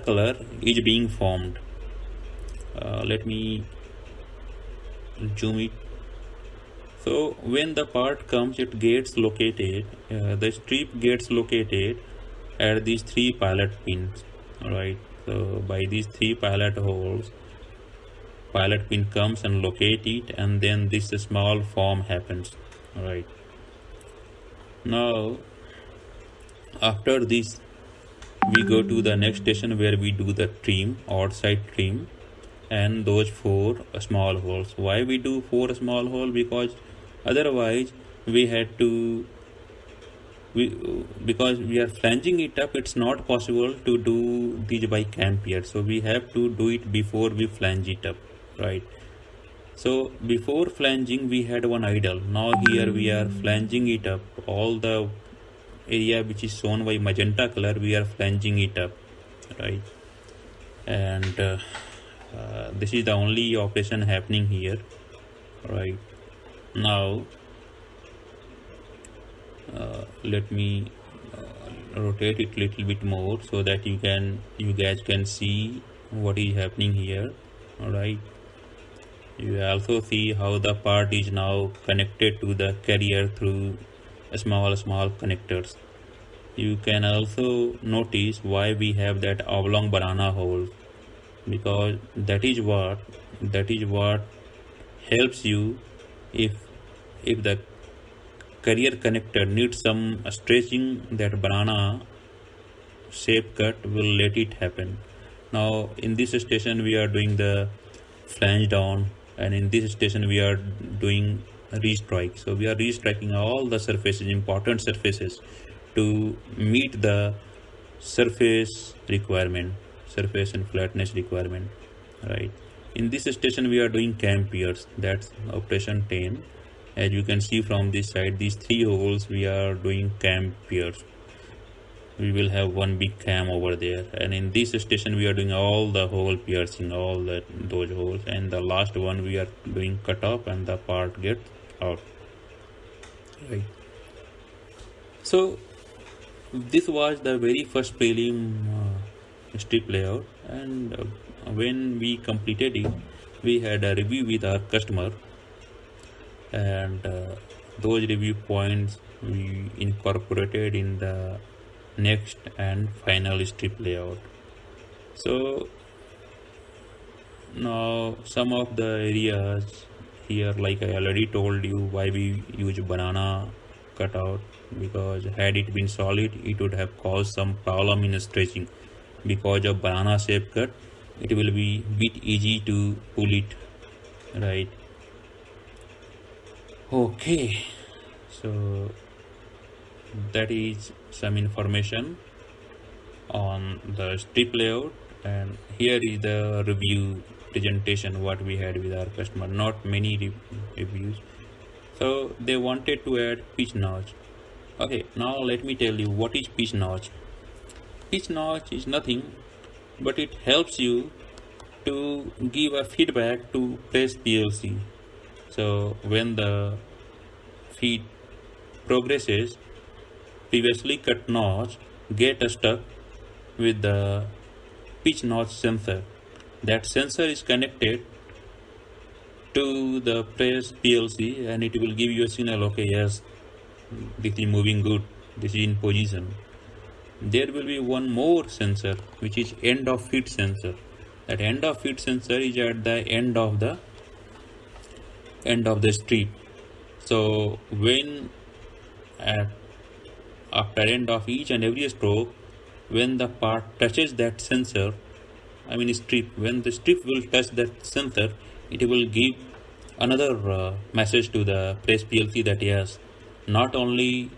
color is being formed. Let me zoom it. So when the part comes, it gets located, the strip gets located at these three pilot pins, right? So by these three pilot holes, pilot pin comes and locate it, and then this small form happens, right? Now after this, we go to the next station where we do the trim, outside trim, and those four small holes. Why we do four small holes? Because otherwise we had to we because we are flanging it up, it's not possible to do these by cam pier, so we have to do it before we flange it up, right? So before flanging we had one idle. Now here we are flanging it up. All the area which is shown by magenta color, we are flanging it up, right? And this is the only operation happening here, right? Now let me rotate it little bit more so that you guys can see what is happening here. All right, you also see how the part is now connected to the carrier through small connectors. You can also notice why we have that oblong banana hole, because that is what helps you if the carrier connector needs some stretching, that banana shape cut will let it happen. Now in this station we are doing the flange down, and in this station we are doing restrike. So we are restriking all the surfaces, important surfaces, to meet the surface requirement, surface and flatness requirement, right? In this station we are doing cam piers, that's operation 10. As you can see from this side, these three holes we are doing cam piers. We will have one big cam over there, and in this station we are doing all the hole piercing, all those holes, and the last one we are doing cut off and the part gets out, right? So this was the very first prelim strip layout, and when we completed it, we had a review with our customer, and those review points we incorporated in the next and final strip layout. So now some of the areas here, like I already told you why we use banana cutout, because had it been solid it would have caused some problem in stretching. Because of banana shape cut, it will be bit easy to pull it, right? Okay, so that is some information on the strip layout, and here is the review presentation what we had with our customer. Not many reviews, so they wanted to add pitch notch. Okay, now let me tell you what is pitch notch. Pitch notch is nothing but it helps you to give a feedback to press PLC. So when the feed progresses, previously cut notch get stuck with the pitch notch sensor. That sensor is connected to the press PLC, and it will give you a signal, okay, yes, this is moving good, this is in position. There will be one more sensor which is end of feed sensor. That end of feed sensor is at the end of the strip. So when after end of each and every stroke, when the part touches that sensor, I mean strip, when the strip will touch that sensor, it will give another message to the press PLC that yes, not only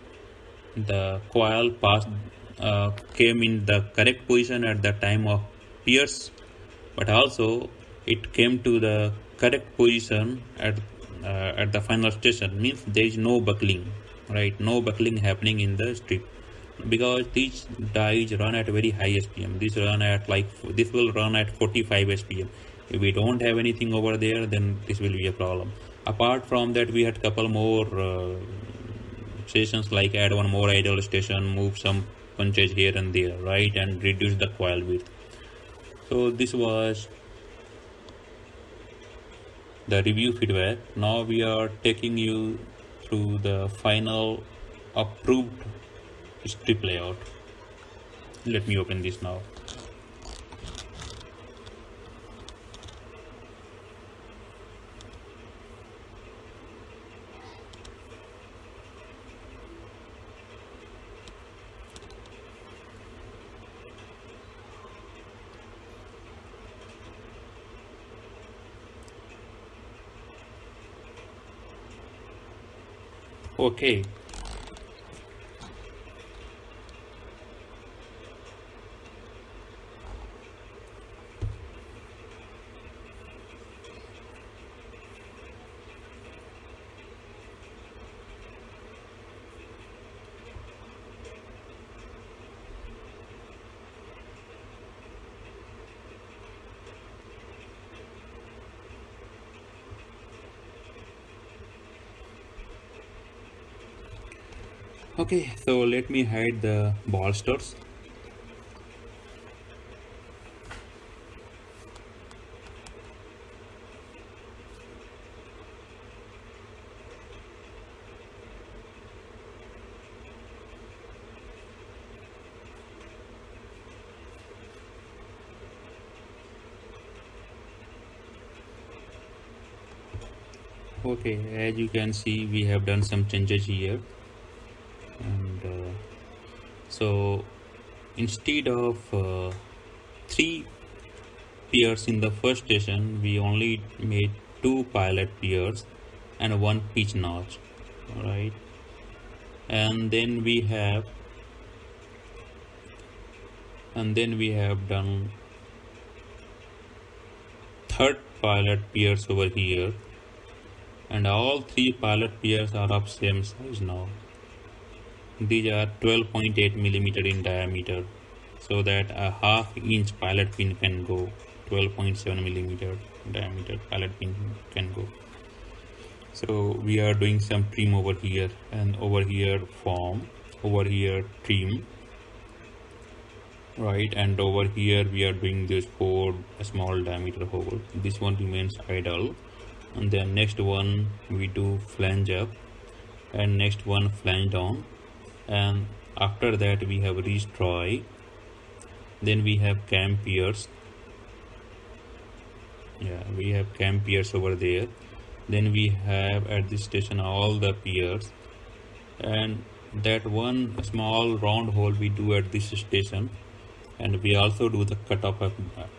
the coil passed came in the correct position at the time of pierce, but also it came to the correct position at the final station. Means there is no buckling, right? No buckling happening in the strip, because these dies run at very high SPM. This will run at 45 SPM. If we don't have anything over there, then this will be a problem. Apart from that, we had couple more stations, like add one more idle station, move some punches here and there, right, and reduce the coil width. So this was the review feedback. Now we are taking you through the final approved strip layout. Let me open this now. Okay, okay, so let me hide the bolsters. Okay, as you can see, we have done some changes here, and so instead of three piers in the first station, we only made two pilot piers and one pitch notch, right? And then we have done third pilot piers over here, and all three pilot piers are of same size now. These are 12.8 millimeter in diameter, so that a half-inch pilot pin can go. 12.7 millimeter diameter pilot pin can go. So we are doing some trim over here, and over here form, over here trim, right? And over here we are doing this four small diameter hole. This one remains idle, and then next one we do flange up, and next one flange down, and after that we have destroy. Then we have cam piers. Yeah, we have cam piers over there. Then we have at this station all the piers, and that one small round hole we do at this station, and we also do the cutoff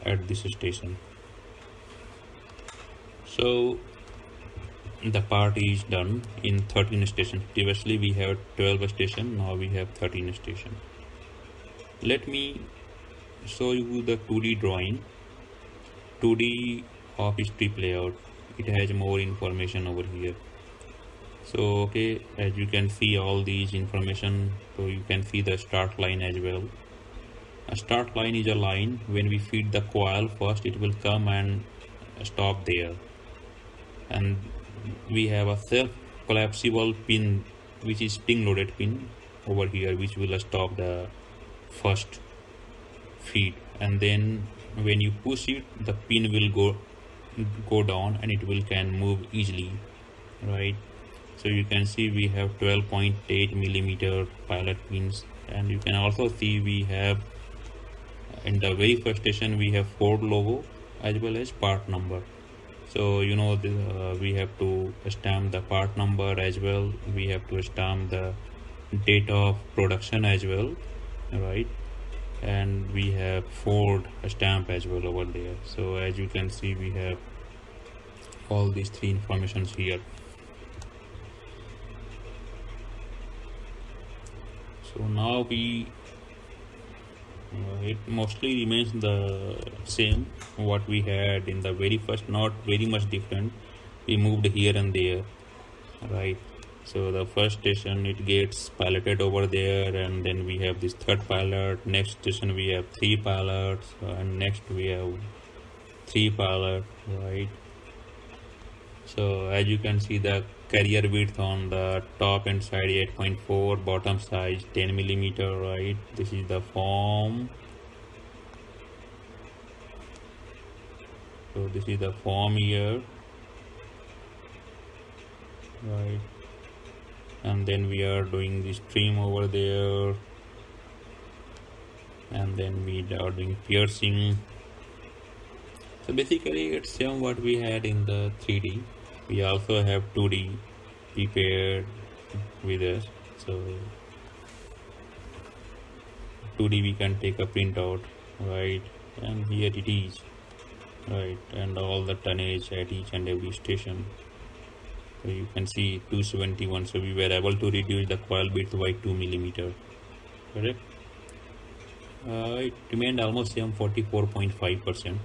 at this station. So the part is done in 13 stations. Previously we have 12 stations, now we have 13 stations. Let me show you the 2D drawing, 2D of strip layout. It has more information over here. So okay, as you can see all these information, so you can see the start line as well. A start line is a line when we feed the coil first, it will come and stop there. And we have a self collapsible pin, which is spring loaded pin over here, which will stop the first feed, and then when you push it, the pin will go down and it will can move easily, right? So you can see we have 12.8 millimeter pilot pins, and you can also see we have in the very first station we have Ford logo as well as part number. So you know we have to stamp the part number as well, we have to stamp the date of production as well, right? And we have Ford stamp as well over there. So as you can see we have all these three informations here. So now it mostly remains the same what we had in the very first, not very much different. We moved here and there, right? So the first station it gets piloted over there, and then we have this third pilot. Next station we have three pilots, and next we have three pilot, right? So as you can see the carrier width on the top and side 8.4, bottom size 10 millimeter, right? This is the form, So this is the form here, right? And then we are doing the stream over there, and then we are doing piercing. So basically it's same what we had in the 3D. We also have 2D prepared with us. So 2D we can take a printout, right? And here it is, right? And all the tonnage at each and every station. So you can see 271. So we were able to reduce the coil width by 2 millimeter, correct? It remained almost same, 44.5%.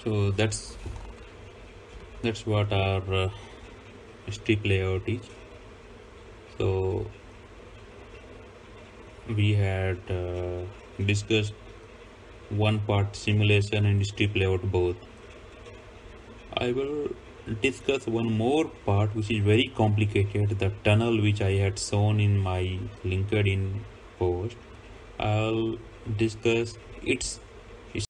So that's what our strip layout is. So we had discussed one part simulation and strip layout both. I will discuss one more part which is very complicated, the tunnel which I had shown in my LinkedIn post. I'll discuss its